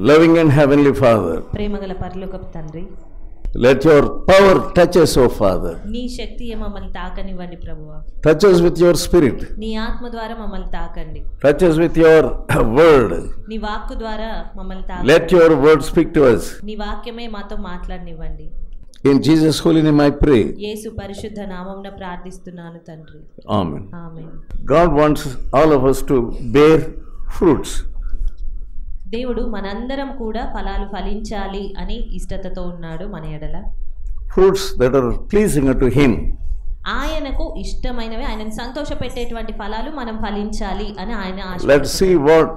loving and heavenly Father, ప్రేమగల పరలోకపు తండ్రి, let your power touch us, O Father. నీ శక్తి మమ్మల్ని తాకనివ్వండి ప్రభువా. Touch us with your spirit. నీ ఆత్మ ద్వారా మమ్మల్ని తాకండి. Touch us with your word. నీ వాక్కు ద్వారా మమ్మల్ని తాకండి. Let your word speak to us. నీ వాక్యమే మాతో మాట్లాడనివ్వండి. In Jesus' holy name I pray. యేసు పరిశుద్ధ నామమున ప్రార్థిస్తున్నాను తండ్రి. Amen. Amen. God wants all of us to bear fruits. దేవుడు మనందరం కూడా ఫలాలు ఫలించాలి అని ఇష్టతతో ఉన్నాడు మన ఎడల. Fruits that are pleasing unto him. ఆయనకు ఇష్టమైనవి, ఆయనను సంతోషపెట్టేటువంటి ఫలాలు మనం ఫలించాలి అని ఆయన ఆశ. Let's see what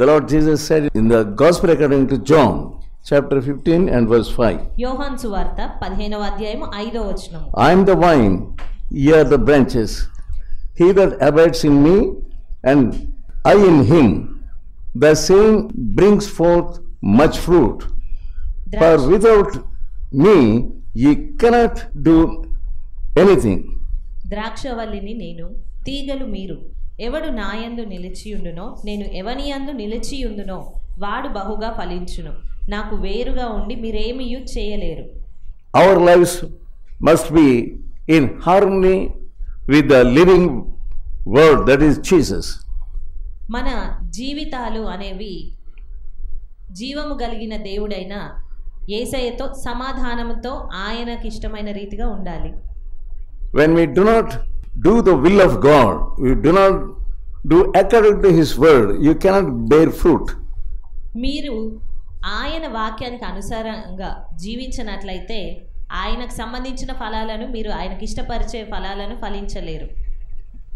the Lord Jesus said in the Gospel according to John, chapter 15 and verse 5. యోహాను సువార్త 15వ అధ్యాయము 5వ వచనం. I am the vine, ye are the branches. He that abides in me and I in him, the same brings forth much fruit. For without me ye cannot do anything. ద్రాక్షవల్లిని నేను, తీగలు మీరు. ఎవడు నాయందు నిలిచియుండునో, నేను ఎవనియందు నిలిచియుండునో వాడు బహుగా ఫలించును. నాకు వేరుగా ఉండి మీరేమియూ చేయలేరు. Our lives must be in harmony with the living word, that is Jesus. మన జీవితాలు అనేవి జీవము కలిగిన దేవుడైన యేసయ్యతో సమాధానంతో ఆయనకి ఇష్టమైన రీతిగా ఉండాలి. When we do not do the will of God, we do not do according to his word, you cannot bear fruit. మీరు ఆయన వాక్యానికి అనుసారంగా జీవించినట్లయితే ఆయనకు సంబంధించిన ఫలాలను, మీరు ఆయనకి ఇష్టపరిచే ఫలాలను ఫలించలేరు.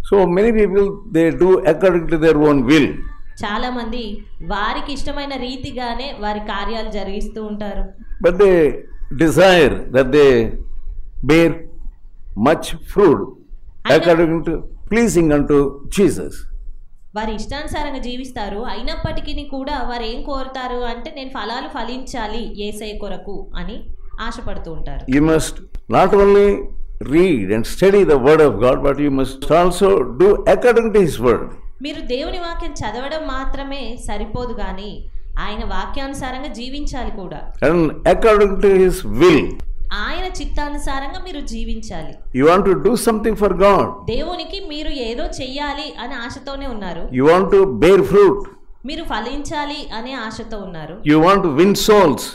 So many people, they do according to their own will. చాలా మంది వారికి ఇష్టమైన రీతిగానే వారి కార్యాలు జరిగిస్తూ ఉంటారు. But they desire that they bear much fruit according to pleasing unto Jesus. వారి ఇష్టానుసారంగా జీవిస్తారు. అయినప్పటికీ కూడా వారు ఏం కోరుతారు అంటే, నేను ఫలాలు ఫలించాలి యేసయ్య కొరకు అని ఆశపడుతూ ఉంటారు. You must not only read and study the word of God, but you must also do according to his word. మీరు దేవుని వాక్యం చదవడం మాత్రమే సరిపోదు కానీ ఆయన వాక్యానుసారంగా జీవించాలి కూడా. And according to his will. ఆయన చిత్తానుసారంగా మీరు జీవించాలి. You want to do something for God. దేవునికి మీరు ఏదో చెయ్యాలి అనే ఆశతోనే ఉన్నారు. You want to bear fruit. మీరు ఫలించాలి అనే ఆశతో ఉన్నారు. You want to win souls.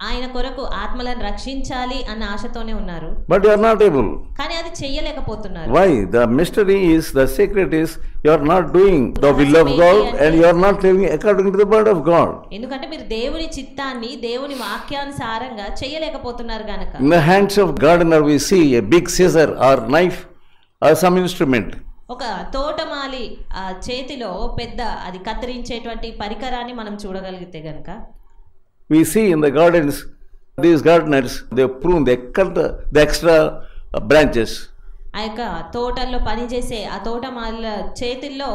ఆయన కొరకు ఆత్మలను రక్షించాలి అన్న ఆశతోనే ఉన్నారు. But you are not able. కానీ అది చెయ్యలేకపోతున్నారు. Why? The mystery is, the secret is, you are not doing the will of God and you are not living according to the word of God. ఎందుకంటే మీరు దేవుని చిత్తాన్ని దేవుని వాక్యానుసారంగా చెయ్యలేకపోతున్నారు గనక. In the hands of gardener we see a big scissor or knife or some instrument. ఒక తోటమాలి చేతిలో పెద్ద అది కత్తిరించేటువంటి పరికరాన్ని మనం చూడగలిగితే గనక, we see in the gardens, these gardeners, they prune, they cut the extra branches. ఆ యొక్క తోటల్లో పనిచేసే ఆ తోటమాల చేతుల్లో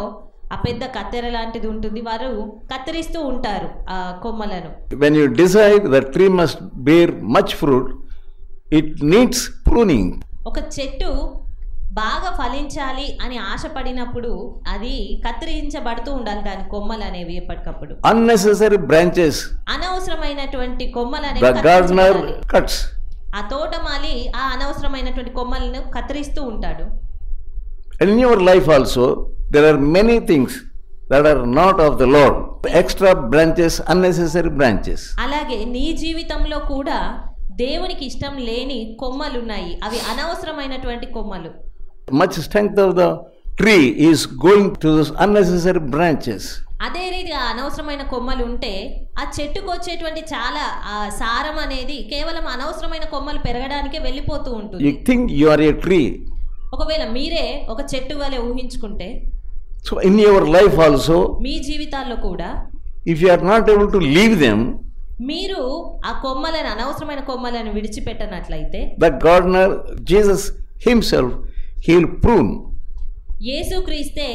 ఆ పెద్ద కత్తెర లాంటిది ఉంటుంది. వారు కత్తిరిస్తూ ఉంటారు ఆ కొమ్మలను. When you decide the tree must bear much fruit, it needs pruning. ఒక చెట్టు బాగా ఫలించాలి అని ఆశపడినప్పుడు అది కత్తిరించబడుతూ ఉండాలి, దాని కొమ్మలు అనేవి ఎప్పటికప్పుడు. Unnecessary branches, అనవసరమైనటువంటి కొమ్మలు the అనేవి gardener cuts. ఆ తోటమాలి ఆ అనవసరమైనటువంటి కొమ్మలను కత్తిరిస్తూ ఉంటాడు. And in your life also, there are many things that are not of the Lord. Extra branches, unnecessary branches. అలాగే నీ జీవితంలో కూడా దేవునికి ఇష్టం లేని కొమ్మలు ఉన్నాయి. అవి అనవసరమైనటువంటి కొమ్మలు. Much strength of the tree is going to those unnecessary branches. అదే రీతిగా అనవసరమైన కొమ్మలు ఉంటే ఆ చెట్టుకు వచ్చేటువంటి చాలా సారం అనేది కేవలం అనవసరమైన కొమ్మలు పెరగడానికే వెళ్ళిపోతూ ఉంటుంది. You think you are a tree. ఒకవేళ మీరే ఒక చెట్టు వలె ఊహించుకుంటే, So in your life also, మీ జీవితాల్లో కూడా if you are not able to leave them, మీరు ఆ కొమ్మలను, అనవసరమైన కొమ్మలను విడిచిపెట్టనట్లయితే, the gardener, Jesus himself, he will prune. యేసుక్రీస్తే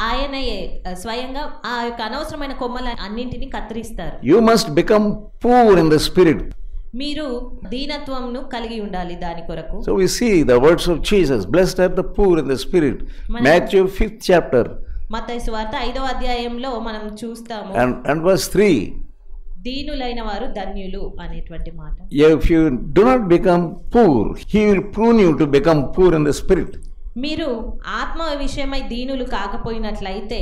ఆయనయే స్వయంగా ఆ యొక్క అనవసరమైన కొమ్మల అన్నింటినీ కత్తిరిస్తారు. You must become poor in the spirit. మీరు దీనత్వంను కలిగి ఉండాలి దాని కొరకు. So we see the words of Jesus, blessed are the poor in the spirit. Matthew 5th chapter. మత్తయి సువార్త 5వ అధ్యాయంలో మనం చూస్తాము. And verse 3. దీనులైన వారు ధన్యులు అనేటువంటి మాట. If you do not become poor, He will prune you to become poor in the spirit. మీరు ఆత్మ విషయమై దీనులు కాకపోయినట్లయితే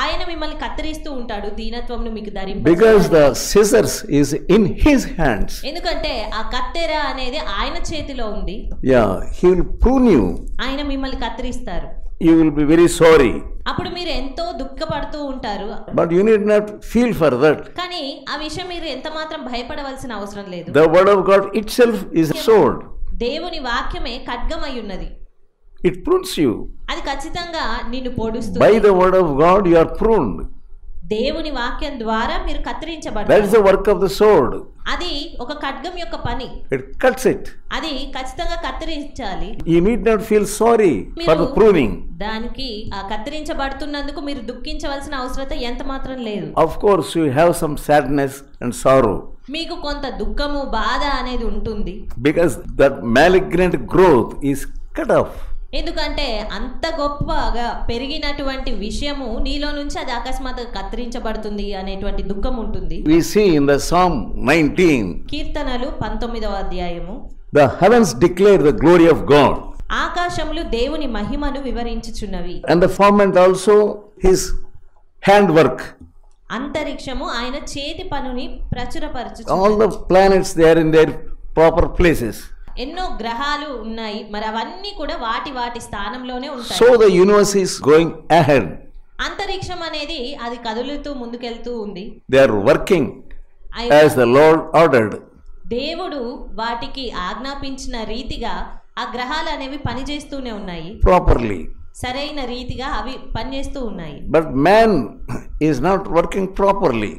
ఆయన మిమ్మల్ని కత్తిరిస్తూ ఉంటాడు, దీనత్వంను మీకు Because the scissors is in His hands. ఎందుకంటే ఆ కత్తెర అనేది ఆయన చేతిలో ఉంది. Yeah, He will prune you. ఆయన మిమ్మల్ని కత్తిరిస్తారు. You will be very sorry. అప్పుడు మీరు ఎంతో దుఃఖపడుతూ ఉంటారు. But you need not feel for that. కానీ ఆ విషయం మీరు ఎంత మాత్రం భయపడవలసిన అవసరం లేదు. The word of God itself is a sword. దేవుని వాక్యమే ఖడ్గమై ఉన్నది. It prunes you. అది ఖచ్చితంగా నిన్ను పొడుస్తుంది. By the word of God you are pruned. దేవుని వాక్యం ద్వారా మీరు కత్తిరించబడతారు. That is the work of the sword. అది ఒక ఖడ్గం యొక్క పని. It cuts it. అది ఖచ్చితంగా కత్తిరించాలి. You need not feel sorry for the pruning. దానికి ఆ కత్తిరించబడుతున్నందుకు మీరు దుఃఖించవలసిన అవసరం ఎంత మాత్రం లేదు. Of course you have some sadness and sorrow. మీకు కొంత దుఃఖము బాధ అనేది ఉంటుంది. Because that malignant growth is cut off. ఎందుకంటే అంత గొప్పగా పెరిగినటువంటి విషయము నీలో నుంచి అది అకస్మాత్తుగా కత్తిరించబడుతుంది అనేటువంటి దుఃఖం ఉంటుంది. We see in the Psalm 19. కీర్తనలు 19వ అధ్యాయము. The heavens declare the glory of God. ఆకాశములు దేవుని మహిమను వివరించుచున్నవి. And the firmament also His handwork. అంతరిక్షము ఆయన చేతి పనుని ప్రచురపరచుచున్నది. All the planets they are in their proper places. ఎన్నో గ్రహాలు ఉన్నాయి, మరి అవన్నీ కూడా వాటి వాటి స్థానంలోనే ఉంటాయి. So the universe is going ahead. అంతరిక్షం అనేది అది కదులుతూ ముందుకెళ్తూ ఉంది. They are working as the Lord ordered. దేవుడు వాటికి ఆజ్ఞాపించిన రీతిగా ఆ గ్రహాలు అనేవి పనిచేస్తూనే ఉన్నాయి. Properly. సరైన రీతిగా అవి పనిచేస్తూ ఉన్నాయి. But man is not working properly.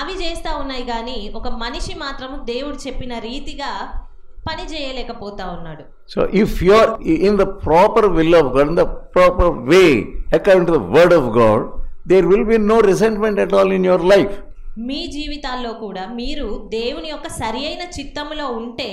అవి చేస్తా ఉన్నాయి కానీ ఒక మనిషి మాత్రం దేవుడు చెప్పిన రీతిగా పని చేయలేకపోతా ఉన్నాడు. So if you are in the proper will of God, in the proper way according to the word of God, there will be no resentment at all in your life. మీ జీవితాల్లో కూడా మీరు దేవుని యొక్క సరియైన చిత్తములో ఉంటే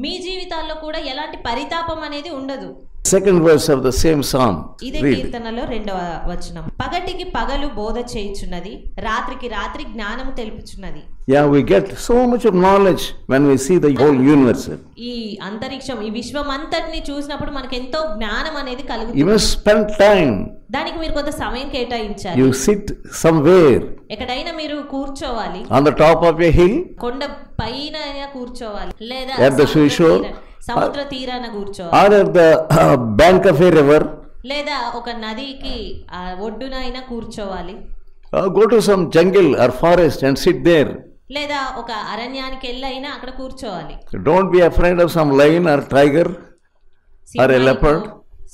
మీ జీవితాల్లో కూడా ఎలాంటి పరితాపం అనేది ఉండదు. Second verse of the same psalm. ఇదే కీర్తనలో 2వ వచనం. పగటికి పగలు బోధ చేయుచున్నది, రాత్రికి రాత్రి జ్ఞానము తెలుపుచున్నది. Yeah, we get so much of knowledge when we see the whole universe. ఈ అంతరిక్షం ఈ విశ్వం అంతటిని చూసినప్పుడు మనకు ఎంతో జ్ఞానం అనేది కలుగుతుంది. You must spend time. దానికి మీరు కొంత సమయం కేటాయించాలి. You sit somewhere. ఎక్కడైనా మీరు కూర్చోవాలి. On the top of a hill. కొండ పైన కూర్చోవాలి, లేదా at the seashore. సముద్ర తీరాన కూర్చోవాలి. Or at the bank of a river. లేదా ఒక నదికి ఒడ్డున అయినా కూర్చోవాలి. Go to some jungle or forest and sit there. లేదా ఒక అరణ్యానికి వెళ్ళైనా అక్కడ కూర్చోవాలి. Don't be afraid of some lion or tiger or a leopard.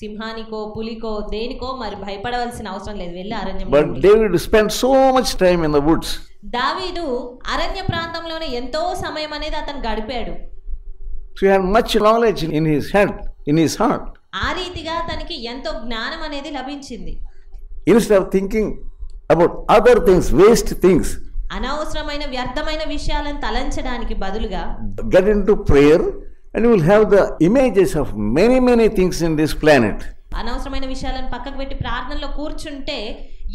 సింహానికో పులికో దేనికో మరి భయపడవలసిన అవసరం లేదు, వెళ్ళి అరణ్యం. But David spent so much time in the woods. దావీదు అరణ్య ప్రాంతంలోనే ఎంతో సమయం అనేది అతను గడిపాడు. So he had much knowledge in his head, in his heart. ఆ రీతిగా తనకి ఎంతో జ్ఞానం అనేది లభించింది. Instead of thinking about other things, waste things, అనవసరమైన వ్యర్థమైన విషయాలను తలంచడానికి బదులుగా get into prayer and you will have the images of many things in this planet. అనవసరమైన విషయాలను పక్కకు పెట్టి ప్రార్థనలో కూర్చుంటే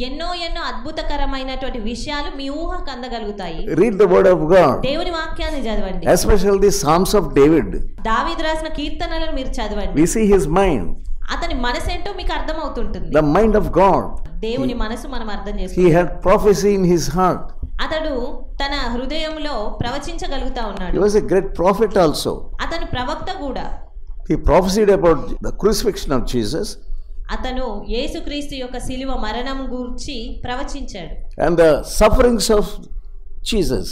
ఎన్నో అద్భుతకరమైనటువంటి విషయాలు మీ ఊహకు అందగలుగుతాయి. Read the word of God. దేవుని వాక్యాన్ని చదవండి. Especially the Psalms of David. దావీదు రాసిన కీర్తనలను మీరు చదవండి. We see his mind. అతని మనసు ఏంటో మీకు అర్థమవుతుంటుంది. The mind of God. దేవుని మనసు మనం అర్థం He చేసుకోవాలి. had prophecy in his heart. అతడు తన హృదయంలో ప్రవచించగలుగుతా ఉన్నాడు. He was a great prophet also. అతను ప్రవక్త కూడా. He prophesied about the crucifixion of Jesus. అతను యేసుక్రీస్తు యొక్క శిలువ మరణం గురించి ప్రవచించాడు. And the sufferings of Jesus.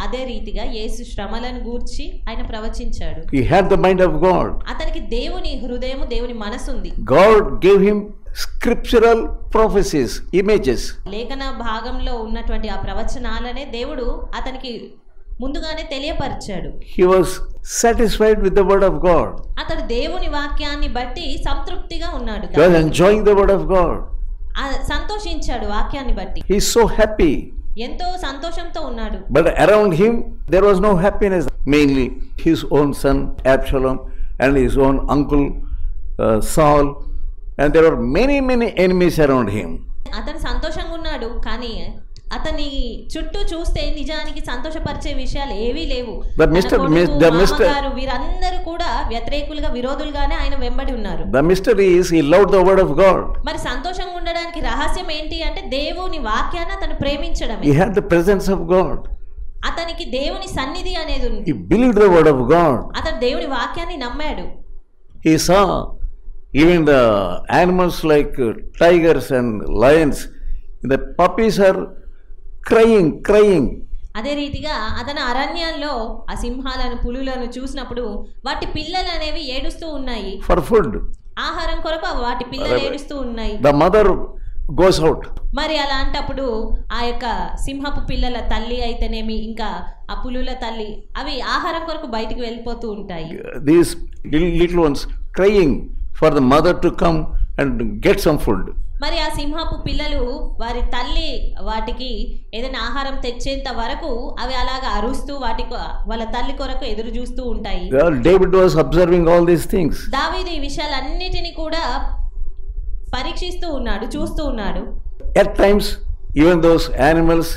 అదే రీతిగా యేసు శ్రమలను గూర్చి ఆయన ప్రవచించాడు. He had the mind of God. అతనికి దేవుని హృదయము, దేవుని మనసు ఉంది. God gave him scriptural prophecies, images. లేఖన భాగంలో ఉన్నటువంటి ఆ ప్రవచనాలనే దేవుడు అతనికి ముందుగానే తెలియపరిచాడు. He was satisfied with the word of God. అతడు దేవుని వాక్యాన్ని బట్టి సంతృప్తిగా ఉన్నాడు. He was enjoying the word of God. సంతోషించాడు వాక్యాన్ని బట్టి. He is so happy. ఎంతో సంతోషంతో ఉన్నాడు. But around him there was no happiness. Mainly his own son Absalom and his own uncle Saul, and there were many enemies around him. అతను సంతోషంగా ఉన్నాడు, కానీ అతని చుట్టూ చూస్తే నిజానికి సంతోషపరిచే విషయాలు ఏవీ లేవు. The mystery వీరందరూ కూడా వ్యతిరేకులుగా విరోధులుగానే ఆయన వెంబడి ఉన్నారు. The mystery is he loved the word of God. మరి సంతోషంగా ఉండడానికి రహస్యం ఏంటి అంటే దేవుని వాక్యాన్ని అతను ప్రేమించడమే. He had the presence of God. అతనికి దేవుని సన్నిధి అనేది ఉంది. He believed the word of God. అతను దేవుని వాక్యాన్ని నమ్మాడు. He saw even the animals like tigers and lions, the puppies are crying. అదే రీతిగా అతను అరణ్యాల్లో ఆ సింహాలను పులులను చూసినప్పుడు వాటి పిల్లలు అనేవి ఏడుస్తూ ఉన్నాయి. For food. ఆహారం కొరకు వాటి పిల్లలు ఏడుస్తూ ఉన్నాయి. The mother goes out. మరి అలాంటప్పుడు ఆ యొక్క సింహపు పిల్లల తల్లి అయితేనేమి ఇంకా ఆ పులుల తల్లి అవి ఆహారం కొరకు బయటికి వెళ్ళిపోతూ ఉంటాయి. These little ones crying for the mother to come and get some food. మరి ఆ సింహపు పిల్లలు వారి తల్లి వాటికి ఏదైనా ఆహారం తెచ్చేంత వరకు అవి అలాగా అరుస్తూ వాళ్ళ తల్లి కొరకు ఎదురు చూస్తూ ఉంటాయి. David was observing all these things. దావీదు ఈ విషయాలన్నిటిని కూడా పరీక్షిస్తూ ఉన్నాడు, చూస్తూ ఉన్నాడు. At times even those animals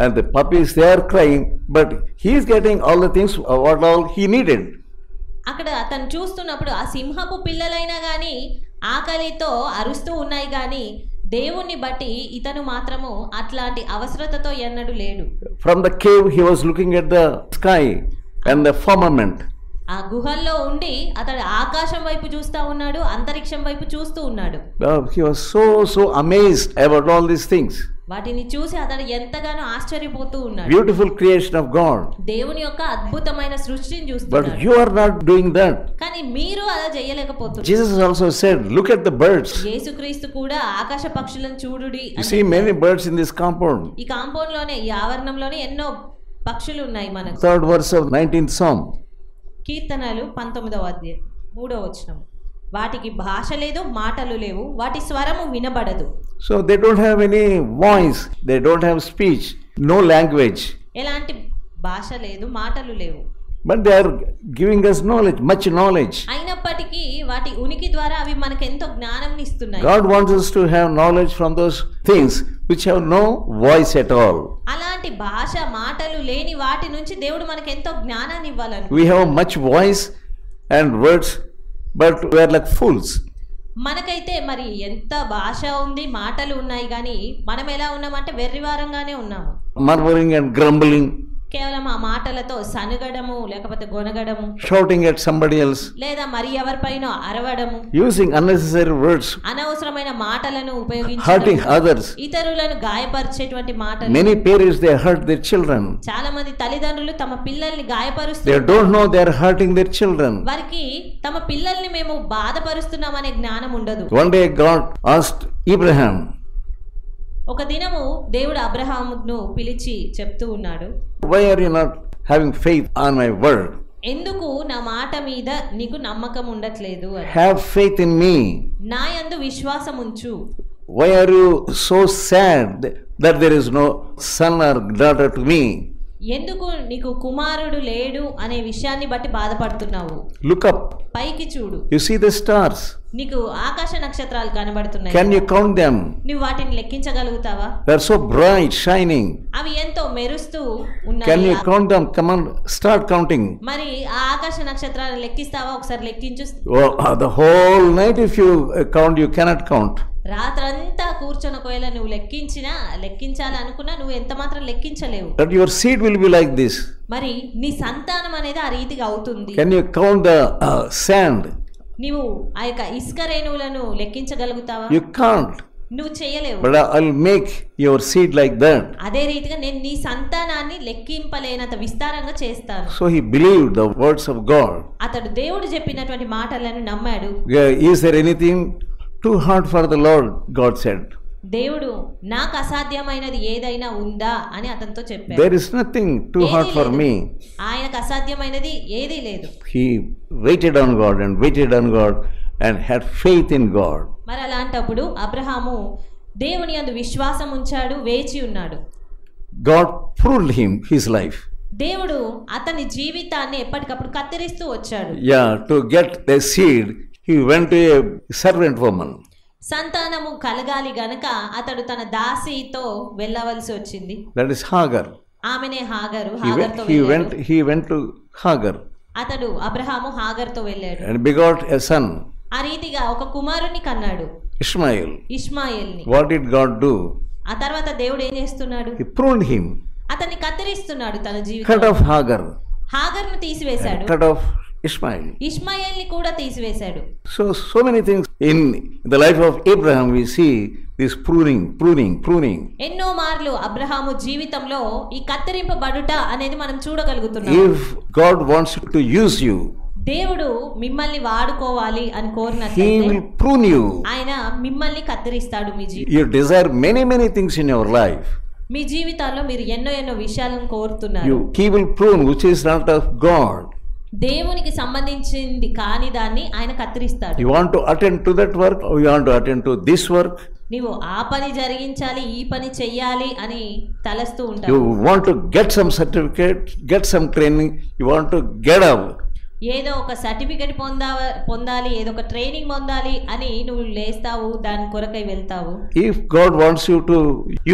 and the puppies, they are crying, but he is getting all the things what all he needed. అక్కడ అతను చూస్తున్నప్పుడు ఆ సింహపు పిల్లలైనా కానీ ఆకలితో అరుస్తూ ఉన్నాయి కానీ దేవుణ్ణి బట్టి ఇతను మాత్రము అట్లాంటి అవసరతతో ఎన్నడూ లేడు. From the cave he was looking at the sky and the firmament. ఆ గుహల్లో ఉండి అతడు ఆకాశం వైపు చూస్తూ ఉన్నాడు, అంతరిక్షం వైపు చూస్తూ ఉన్నాడు. He was so amazed about all these things. వాటిని చూసి అతడు ఎంతగానో ఆశ్చర్యపోతూ ఉన్నాడు. Beautiful creation of God. దేవుని యొక్క అద్భుతమైన సృష్టిని చూస్తున్నాడు. But you are not doing that. కానీ మీరు అలా చేయలేకపోతున్నారు. Jesus also said, look at the birds. యేసుక్రీస్తు కూడా ఆకాశ పక్షులను చూడుడి. You see many birds in this compound. ఈ కాంపౌండ్ లోనే ఈ ఆవరణంలోనే ఎన్నో పక్షులు ఉన్నాయి మనకు. 3rd verse of 19th Psalm. కీర్తనలు 19వ అధ్యాయం 3వ వచనం. వాటికి భాష లేదు, మాటలు లేవు, వాటి స్వరము వినబడదు. So they don't have any voice, they don't have speech, no language. ఎలాంటి భాష లేదు, మాటలు లేవు. But they are giving us knowledge, much knowledge. అయినప్పటికీ వాటి ఉనికి ద్వారా అవి మనకు ఎంతో జ్ఞానాన్ని ఇస్తున్నాయి. God wants us to have knowledge from those things which have no voice at all. అలాంటి భాష మాటలు లేని వాటి నుంచి దేవుడు మనకు ఎంతో జ్ఞానాన్ని ఇవ్వాలని. We have much voice and words, but we are like fools. మనకైతే మరి ఎంత భాష ఉంది, మాటలు ఉన్నాయి కానీ మనం ఎలా ఉన్నామంటే వెర్రివారంగానే ఉన్నాము. Murmuring and grumbling. కేవలం ఆ మాటలతో సనుగడము లేకపోతే గొనగడము, shouting at somebody else, లేదా మరి ఎవరిపైన అరవడము, using unnecessary words, అనవసరమైన మాటలను ఉపయోగించడం, hurting others. ఇతరులను గాయపరిచేటువంటి మాటలు. Many parents, they hurt their children. చాలా మంది తల్లిదండ్రులు తమ పిల్లల్ని గాయపరుస్తారు. They don't know they are hurting their children. వారికి తమ పిల్లల్ని మేము బాధపరుస్తున్నాం అనే జ్ఞానం ఉండదు. One day God asked Abraham, ఒక దినము దేవుడు అబ్రహామును పిలిచి చెప్తూ ఉన్నాడు, why are you not having faith on my word? ఎందుకు నా మాట మీద నీకు నమ్మకం ఉండట్లేదు అని. Have faith in me. నా యందు విశ్వాసం ఉంచు. Why are you so sad that there is no son or daughter to me? ఎందుకు నీకు కుమారుడు లేడు అనే విషయాన్ని బట్టి బాధపడుతున్నావు? Look up. పైకి చూడు. You see the stars. నీకు ఆకాశ నక్షత్రాలు కనబడుతున్నాయి. Can you count them? నువ్వు వాటిని లెక్కించగలుగుతావా? They are so bright, shining. అవి ఎంతో మెరుస్తూ ఉన్నాయి. Can you count them? Come on, start counting. మరి ఆ ఆకాశ నక్షత్రాలను లెక్కిస్తావా? ఒకసారి లెక్కించు. Oh, the whole night if you count, you cannot count. రాత్రంతా కూర్చొని ఒకవేళ నువ్వు లెక్కించాలనుకున్నా నువ్వు ఎంత మాత్రం లెక్కించలేవు. But your seed will be like this. మరి నీ సంతానం అనేది ఆ రీతిగా అవుతుంది. Can you count the sand? నీవు ఆ యొక్క ఇసుక రేణువులను లెక్కించగలుగుతావా? You can't. నువ్వు చేయలేవు. But I'll make your seed like that. అదే రీతిగా నేను నీ సంతానాన్ని లెక్కింపలేనంత విస్తారంగా చేస్తాను. So he believed the words of God. అతడు దేవుడు చెప్పినటువంటి మాటలను నమ్మాడు. Is there anything too hard for the Lord? God said. దేవుడు నాకు అసాధ్యమైనది ఏదైనా ఉందా అని అతనితో చెప్పాడు. There is nothing too hard for me. ఆయనకు అసాధ్యమైనది ఏదీ లేదు. He waited on God and had faith in God. మరి అలాంటప్పుడు అబ్రహాము దేవుని యందు విశ్వాసం ఉంచాడు, వేచి ఉన్నాడు. God proved him his life. దేవుడు అతని జీవితాన్ని ఎప్పటికప్పుడు కత్తిరిస్తూ వచ్చాడు. Yeah, to get the seed, he went to a servant woman. సంతానము కలగాలి గనక అతడు తన దాసితో వెళ్ళవలసి వచ్చింది. That is Hagar. ఆమెనే హాగరు. He went to Hagar అతడు అబ్రహాము హాగర్తో వెళ్ళాడు. and begot a son, ఆ రీతిగా ఒక కుమారుని కన్నాడు, Ishmael. ఇష్మాయేల్ని. What did God do? ఆ తర్వాత దేవుడు ఏం చేస్తున్నాడు? He pruned him, అతన్ని కత్తిరిస్తున్నాడు. తన cut జీవితంలో off Hagar, హాగర్ను తీసివేశాడు, cut off Ishmael. ఇష్మాయేల్ని కూడా తీసివేశాడు. So many things in the life of Abraham we see this pruning. ఎన్నో మార్లు అబ్రహాము జీవితంలో ఈ కత్తిరింపబడుట అనేది మనం చూడగలుగుతున్నాం. If God wants to use you, దేవుడు మిమ్మల్ని వాడుకోవాలి అని He కోరినట్లయితే will prune you. ఆయన మిమ్మల్ని కత్తిరిస్తాడు. మీ You desire many things in your life. మీ జీవితాల్లో మీరు ఎన్నో విషయాలను కోరుతున్నారు. He will prune which is not of God. దేవునికి సంబంధించింది కాని దాన్ని ఆయన కత్తిరిస్తాడు. You want to attend to that work or you want to attend to this work? నీవు ఆ పని జరిగించాలి, ఈ పని చెయ్యాలి అని తలస్తూ You ఉంటావు. want to get some certificate, get some training, you want to get up. ఏదో ఒక సర్టిఫికెట్ పొందాలి, ఏదో ఒక ట్రైనింగ్ పొందాలి అని నువ్వు లేస్తావు, దాని కొరకై వెళ్తావు. If God wants you to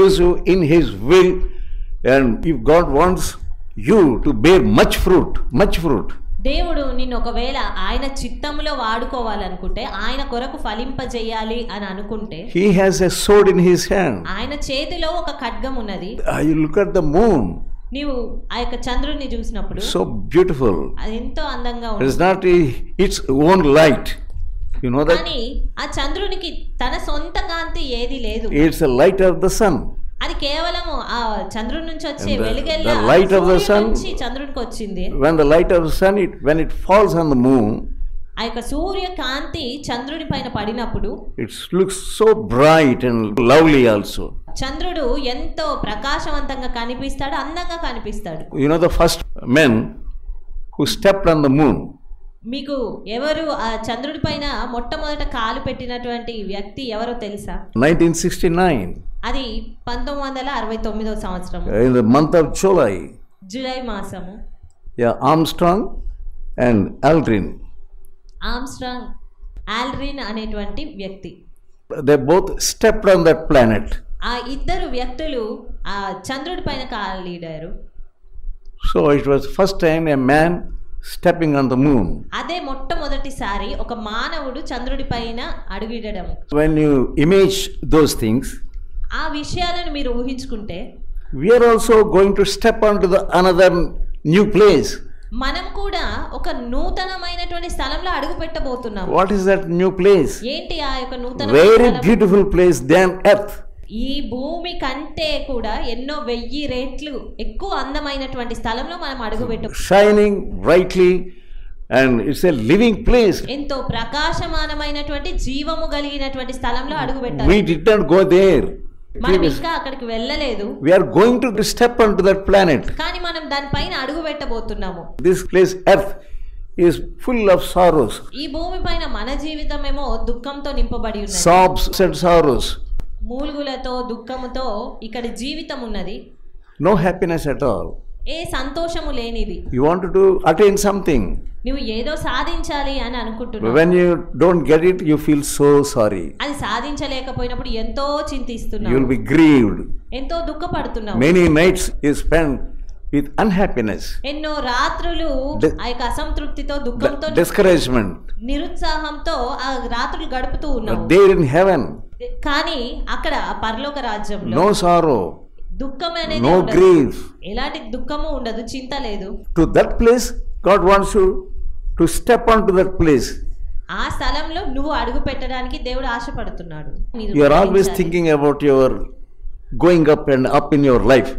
use you in His will, and if God wants you to bear much fruit, దేవుడు నిన్ను ఒకవేళ ఆయన చిత్తంలో వాడుకోవాలనుకుంటే, ఆయన కొరకు ఫలింపజేయాలి అని అనుకుంటే, He has a sword in His hand. ఆయన చేతిలో ఒక ఖడ్గం ఉన్నది. You look at the moon, నీవు ఆ యొక్క చంద్రుడిని చూసినప్పుడు so beautiful. అది ఎంతో అందంగా It is ఉంది. not its own light. You know that? కానీ ఆ చంద్రునికి తన సొంత కాంతి ఏది లేదు. It's the light of the sun. అది కేవలం ఆ చంద్రుడి నుంచి వచ్చే And the వెలుగెల్లా light of the సూర్యుడి sun- నుంచి చంద్రుడికి వచ్చింది. When the light of the sun, when it falls on the moon, ఆ యొక్క సూర్య కాంతి చంద్రుడి పైన పడినప్పుడు it looks so bright and lovely also. చంద్రుడు ఎంతో ప్రకాశవంతంగా కనిపిస్తాడు, అందంగా కనిపిస్తాడు. You know the first men who stepped on the moon? మీకు ఎవరు ఆ చంద్రుడి పైన మొట్టమొదట కాలు పెట్టినటువంటి వ్యక్తి ఎవరో తెలుసా? 1969, అది 1969 సంవత్సరం in the month of July. July మాసము. Armstrong and Aldrin. Armstrong, Aldrin అనేటువంటి వ్యక్తి, They both stepped on that planet. ఆ ఇద్దరు వ్యక్తులు ఆ చంద్రుడి పైన కాలిడారు. So it was first time a man stepping on the moon. అదే మొట్టమొదటిసారి ఒక మానవుడు చంద్రుడి పైన అడుగిడడం. When you image those things, ఆ విషయాలను మీరు ఊహించుకుంటే, we are also going to step onto the another new place. మనం కూడా ఒక నూతనమైనటువంటి స్థలంలో అడుగు పెట్టబోతున్నాం. What is that new place? ఏంటి ఆ యొక్క నూతన Very స్థలం? beautiful place than earth. ఈ భూమి కంటే కూడా ఎన్నో 1000 రెట్లు ఎక్కువ అందమైనటువంటి స్థలంలో మనం అడుగు పెట్టు. Shining brightly, and it's a living place. ఎంతో ప్రకాశమానమైనటువంటి జీవము కలిగినటువంటి స్థలంలో అడుగు We పెట్టాలి. did not go there. మనం ఇంకా అక్కడికి వెళ్ళలేదు, We are going to step onto that planet. కానీ మనం దానిపైన అడుగు పెట్టబోతున్నాము. This place, earth, is full of sorrows, ఈ భూమి పైన మన జీవితం ఏమో దుఃఖంతో నింపబడి ఉన్నది. sobs and sorrows, మూలుగులతో దుఃఖముతో ఇక్కడ జీవితం ఉన్నది. no happiness at all. ఏ సంతోషము లేనిది. You want to attain something. నువ్వు ఏదో సాధించాలి అని అనుకుంటున్నావు. When you don't get it, you feel so sorry. అది సాధించలేకపోయినప్పుడు ఎంతో You will చింతిస్తున్నావు, be grieved. ఎంతో దుఃఖపడుతున్నావు. Many nights you spend with unhappiness, ఎన్నో రాత్రులు ఆ యొక్క అసంతృప్తితో, దుఃఖంతో, discouragement. నిరుత్సాహంతో ఆ రాత్రులు గడుపుతూ ఉన్నావు. There in heaven, కానీ అక్కడ పరలోక రాజ్యంలో no sorrow, దుఃఖం అనేది no ఉండదు. grief. ఎలాంటి దుఃఖము ఉండదు, చింత లేదు. To that place, God wants you to step onto that place. ఆ స్థలంలో నువ్వు అడుగు పెట్టడానికి దేవుడు ఆశపడుతున్నాడు. మీరు You are always గ్రహించాలి. thinking about your going up and up in your life.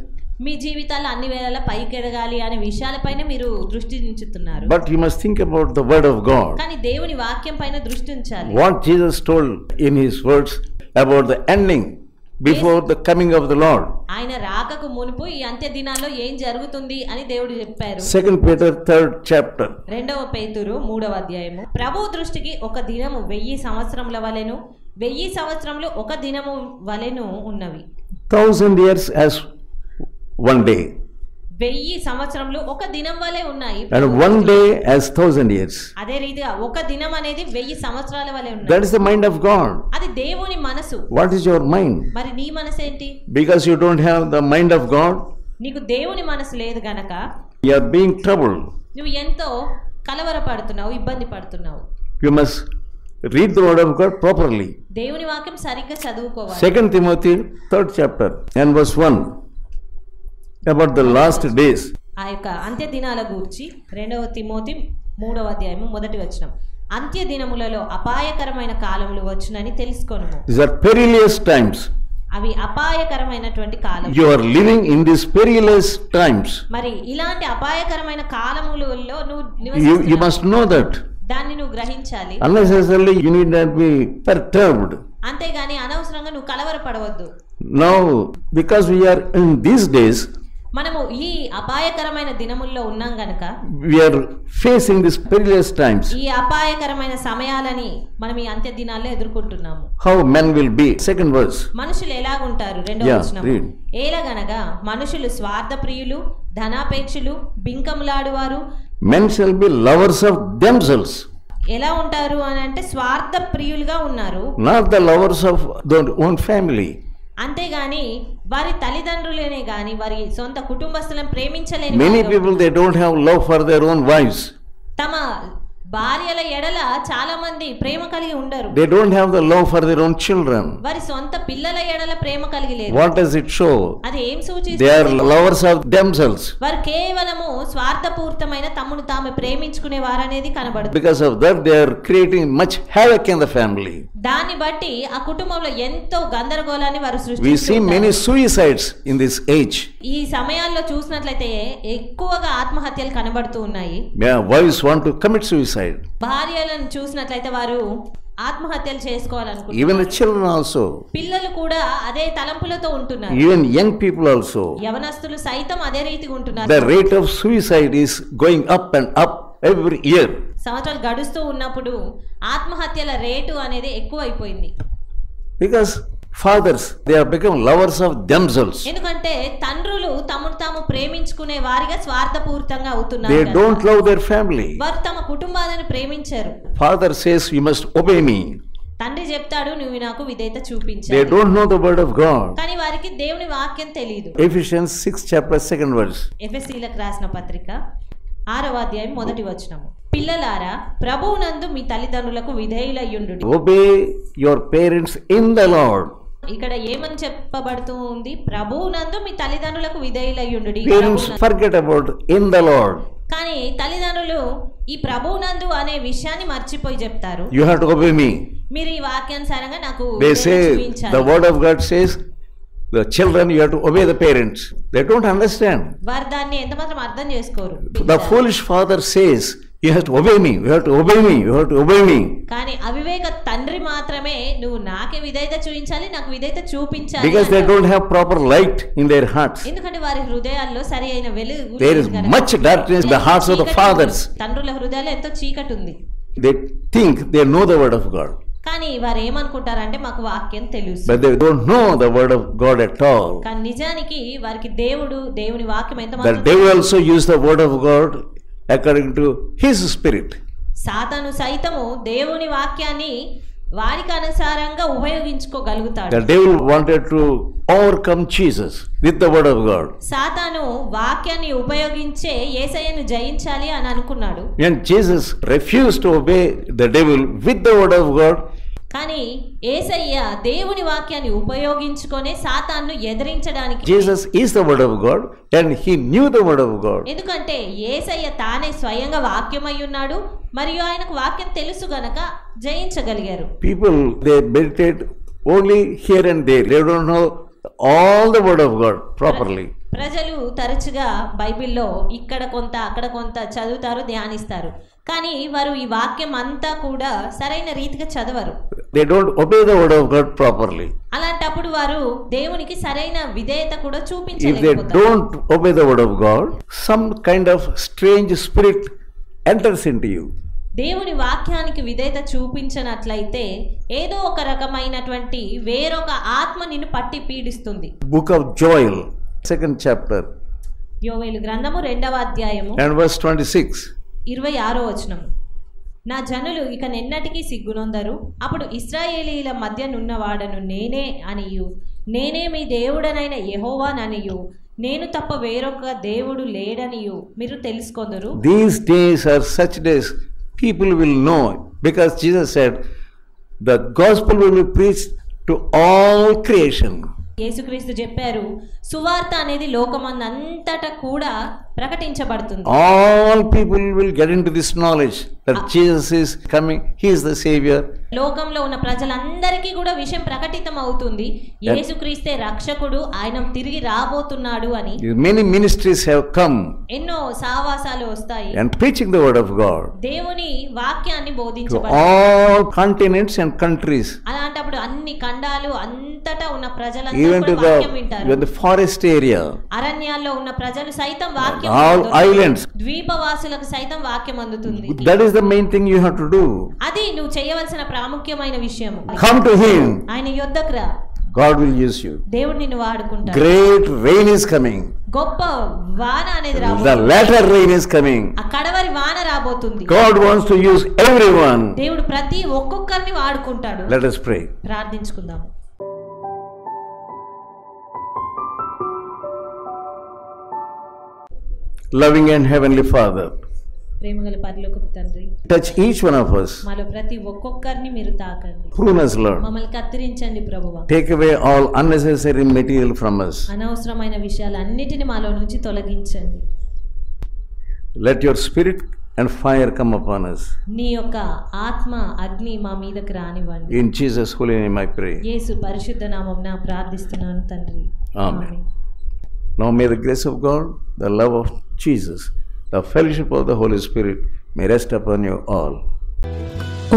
మీ జీవితాలు అన్ని వేళలా పైకి ఎదగాలి అనే విషయాలపైన మీరు దృష్టి ఉంచుతున్నారు. But you must think about the word of God. కానీ దేవుని వాక్యం పైన దృష్టి ఉంచాలి. What Jesus told in his words about the ending before the coming of the Lord. ఆయన రాకకు మునుపు ఈ అంత్య దినాల్లో ఏం జరుగుతుంది అని దేవుడు చెప్పారు. 2 Peter 3rd chapter. 2వ పేతురు 3వ అధ్యాయము. ప్రభు దృష్టికి ఒక దినము 1000 సంవత్సరముల వలెను, 1000 సంవత్సరములు ఒక దినము వలెను ఉన్నవి. 1000 years as one day, 1000 సంవత్సరములు ఒక దినం వలె ఉన్నాయి. and one day as 1000 years. అదే రీతిగా ఒక దినం అనేది 1000 సంవత్సరాల వలె ఉన్నది. That is the mind of God. అది దేవుని మనసు. What is your mind? మరి నీ మనసు ఏంటి? Because you don't have the mind of God, నీకు దేవుని మనసు లేదు గనక you are being troubled. నువ్వు ఎంతో కలవరపడుతున్నావు, ఇబ్బంది పడుతున్నావు. You must read the word of God properly. దేవుని వాక్యం సరిగ్గా చదువుకోవాలి. 2 Timothy 3rd chapter and verse 1 about the last days. ఆ యొక్క అంత్య దినాల గూర్చి 2 తిమోతి 3వ అధ్యాయము 1వ వచనం. అంత్య దినములలో అపాయకరమైన కాలములు వచ్చునని తెలుసుకొనుము. These are perilous times. అవి అపాయకరమైనటువంటి కాలం. You are living in these perilous times. మరి ఇలాంటి అపాయకరమైన కాలములలో నువ్వు You must know that. దాన్ని నువ్వు గ్రహించాలి. Unnecessarily you need not be perturbed. అంతేగాని అనవసరంగా నువ్వు కలవరపడవద్దు. Now, because we are in these days, మనము ఈ అపాయకరమైన దినముల్లో ఉన్నాం గనక we are facing these perilous times. ఈ అపాయకరమైన సమయాలని మనం ఈ అంత్య దినాల్లో ఎదుర్కొంటున్నాము. How men will be. 2nd verse. మనుషులు ఎలాగుంటారు? 2వ వచనం. ఏలగనగా మనుషులు స్వార్థప్రియులు, ధనాపేక్షులు, బింకములాడువారు. Men shall be lovers of themselves. ఎలా ఉంటారు అని అంటే స్వార్థ ప్రియులుగా ఉన్నారు. Not the lovers of their own family. అంతేగాని వారి తల్లిదండ్రులనే గాని వారి సొంత కుటుంబస్తులను ప్రేమించలేని Many people, they don't have love for their own wives. తమ భార్యల ఎడల చాలా మంది ప్రేమ కలిగి ఉండరు. They don't have the love for their own children. వారి సొంత పిల్లల ఎడల ప్రేమ కలిగి లేరు. What does it show? అది ఏం సూచిస్తుంది? They are lovers of themselves. వారు కేవలము స్వార్థపూరితమైన తమను తాము ప్రేమించుకునే వారనేది కనబడుతుంది. Because of that, they are creating much havoc in the family. దాన్ని బట్టి ఆ కుటుంబంలో ఎంతో గందరగోళాన్ని వారు We సృష్టిస్తున్నారు. see many suicides in this age. ఈ సమయాల్లో చూసినట్లయితే ఎక్కువగా ఆత్మహత్యలు కనబడుతూ ఉన్నాయి. Wives want to commit suicide. భార్యలను చూసినట్లయితే వారు ఆత్మహత్యలు చేసుకోవాలనుకుంటున్నారు. Even the children also. పిల్లలు కూడా అదే తలంపులతో ఉంటున్నారు. Even young people also. యవనస్తులు సైతం అదే రీతిగా ఉంటున్నారు. The rate of suicide is going up and up every year. సంవత్సరాలు గడుస్తూ ఉన్నప్పుడు ఆత్మహత్యల రేటు అనేది ఎక్కువ అయిపోయింది. Because fathers, they have become lovers of themselves. ఎందుకంటే తండ్రులు తమను తాము ప్రేమించుకునే వారిగా స్వార్థపూరితంగా అవుతున్నారు. They don't love their family. వారు తమ కుటుంబాలను ప్రేమించరు. Father says, you must obey me. తండ్రి చెప్తాడు, నువ్వు నాకు విధేయత చూపించాలి. They don't know the word of God. కానీ వారికి దేవుని వాక్యం తెలియదు. Ephesians 6 chapter 2nd verse. ఎఫెసీయులకు రాసిన పత్రిక 6వ అధ్యాయం 1వ వచనము. పిల్లలారా, ప్రభువునందు మీ తల్లిదండ్రులకు విధేయులయ్యుండుడి. Obey your parents in the Lord. ఇక్కడ ఏమని చెప్పబడుతూ ఉంది? ప్రభువునందు మీ తల్లిదండ్రులకు విధేయులయ్యుండుడి. Parents forget about in the Lord. కానీ తల్లిదండ్రులు ఈ ప్రభువునందు అనే విషయాన్ని మర్చిపోయి చెప్తారు, You have to obey me. మీరు ఈ వాక్యానుసారంగా నాకు They విధేయత say, చూపించాలి. the word of God says, the children, you have to obey the parents. They don't understand. వారు దాన్ని ఎంత మాత్రం అర్థం చేసుకోరు. The foolish father says, you have to obey me, you have to obey me, you have to obey me. కానీ అవివేక తండ్రి మాత్రమే నువ్వు నాకే విధేయత చూపించాలి, నాకు విధేయత చూపించాలి Because they అంటారు. don't have proper light in their hearts. ఎందుకంటే వారి హృదయాల్లో సరి అయిన వెలుగు There is లేదు కనుక. much darkness in the hearts of the చీకటి fathers. ఉంది. తండ్రుల హృదయాల్లో ఎంతో చీకటి ఉంది. They think they know the word of God, కానీ వారు ఏమనుకుంటారంటే మాకు వాక్యం తెలుసు, but they don't know the word of God at all. కానీ నిజానికి వారికి దేవుని వాక్యం ఎంత The devil also used the word of God according to his spirit. సాతాను సైతము దేవుని వాక్యాన్ని వారికి అనుసారంగా ఉపయోగించుకోగలుగుతాడు. The devil wanted to overcome Jesus with the word of God. సాతాను వాక్యాన్ని ఉపయోగించే యేసయ్యను జయించాలి అని అనుకున్నాడు. And Jesus refused to obey the devil with the word of God. కానీ యేసయ్య దేవుని వాక్యాన్ని ఉపయోగించుకొని సాతాన్ను ఎదిరించడానికి, Jesus is the word of God and he knew the word of God. ఎందుకంటే యేసయ్య తానే స్వయంగా వాక్యమై ఉన్నాడు మరియు ఆయనకు వాక్యం తెలుసు గనక జయించగలిగారు. People, they meditate only here and there. They don't know all the word of God properly. ప్రజలు తరచుగా బైబిల్లో ఇక్కడ కొంత అక్కడ కొంత చదువుతారు, ధ్యానిస్తారు, కానీ వారు ఈ వాక్యం అంతా కూడా సరైన రీతిగా చదవరు. They don't obey the word of God properly. అలాంటప్పుడు వారు దేవునికి సరైన విధేయత కూడా If they చూపించలేకపోతారు. don't obey the word of God, some kind of strange spirit enters into you. దేవుని వాక్యానికి విధేయత చూపించినట్లయితే ఏదో ఒక రకమైనటువంటి వేరొక ఆత్మ నిన్ను పట్టి పీడిస్తుంది. Book of Joel, 2nd chapter యోవేలు గ్రంథము 2వ అధ్యాయము and verse 26. 26వ వచనం. నా జనులు ఇక నెన్నటికీ సిగ్గునొందరు. అప్పుడు ఇశ్రాయేలీల మధ్య నున్నవాడను నేనే అనియు, నేనే మీ దేవుడనైన యెహోవాననియు, నేను తప్ప వేరొక దేవుడు లేడనియు మీరు తెలుసుకొందురు. These days are such days people will know, because Jesus said the gospel will be preached to all creation. యేసుక్రీస్తు చెప్పారు, సువార్త అనేది లోకమందంతటా కూడా ప్రకటించబడుతుంది. All people will get into this knowledge that Jesus is coming, he is the savior. లోకంలో ఉన్న ప్రజలందరికీ కూడా విషయం ప్రకటితం అవుతుంది, యేసుక్రీస్తే రక్షకుడు, ఆయన తిరిగి రాబోతున్నాడు అని. Many ministries have come ఎన్నో సావాసాలు వస్తాయి and preaching the word of God దేవుని వాక్యాన్ని to బోధించబడుతుంది. all continents and countries, అలాంటప్పుడు అన్ని ఖండాలు అంతటా ఉన్న ప్రజలందరూ even to కూడా వాక్యం వింటారు. the forest area, అరణ్యాల్లో ఉన్న ప్రజలు సైతం వాక్యం all అందుతుంది. islands. ద్వీపవాసులకు సైతం వాక్యం అందుతుంది. That is the main thing you have to do. అది నువ్వు చేయవలసిన ప్రాముఖ్యమైన విషయం. Come to him, ఆయన యొద్దకు రా, God will use you. దేవుడు నిన్ను వాడుకుంటాడు. Great rain is coming, గొప్ప వాన అనేది the రాబోతుంది. latter rain is coming. ఆ కడవరి వాన రాబోతుంది. God wants to use everyone. దేవుడు ప్రతి ఒక్కొక్కరిని వాడుకుంటాడు. Let us pray. ప్రార్థించుకుందాం. Loving and heavenly Father, ప్రేమగల పరలోకపు తండ్రి, touch each one of us. మాలో ప్రతి ఒక్కొక్కరిని మీరు తాకండి. Prune us, Lord. మమ్మల్ని కత్తిరించండి ప్రభువా. Take away all unnecessary material from us. అనవసరమైన విషయాలన్నిటిని మాలో నుంచి తొలగించండి. Let your spirit and fire come upon us. నీ యొక్క ఆత్మ అగ్ని మా మీదకి రానివ్వండి. In Jesus' holy name I pray. యేసు పరిశుద్ధ నామమున ప్రార్థిస్తున్నాను తండ్రి. Amen. Now may the grace of God, the love of Jesus, the fellowship of the Holy Spirit may rest upon you all.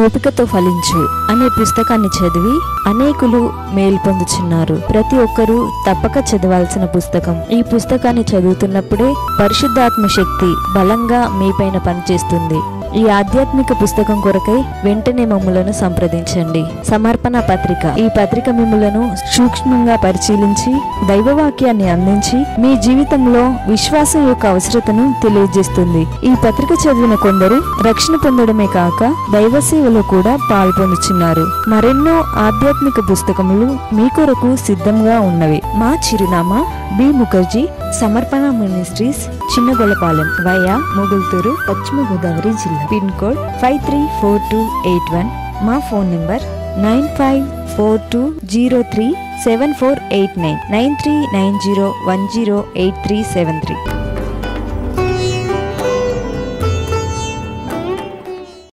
ఓపికతో ఫలించు అనే పుస్తకాన్ని చదివి అనేకులు మేలు పొందుచున్నారు. ప్రతి ఒక్కరూ తప్పక చదవాల్సిన పుస్తకం. ఈ పుస్తకాన్ని చదువుతున్నప్పుడే పరిశుద్ధాత్మ శక్తి బలంగా మీపైన పనిచేస్తుంది. ఈ ఆధ్యాత్మిక పుస్తకం కొరకై వెంటనే మమ్ములను సంప్రదించండి. సమర్పణ పత్రిక. ఈ పత్రిక మిమ్ములను సూక్ష్మంగా పరిశీలించి దైవవాక్యాన్ని అందించి మీ జీవితంలో విశ్వాసం యొక్క అవసరతను తెలియజేస్తుంది. ఈ పత్రిక చదివిన కొందరు రక్షణ పొందడమే కాక దైవ సేవలో కూడా పాల్పొందుచున్నారు. మరెన్నో ఆధ్యాత్మిక పుస్తకములు మీ కొరకు సిద్ధంగా ఉన్నవి. మా చిరునామా బి ముఖర్జీ సమర్పణ మినిస్ట్రీస్, చిన్నగొల్లపాలెం, వయా మొగుల్తూరు, పశ్చిమ గోదావరి జిల్లా. Pin code 534281. మా ఫోన్ నంబర్ 9542037489, 9390108373.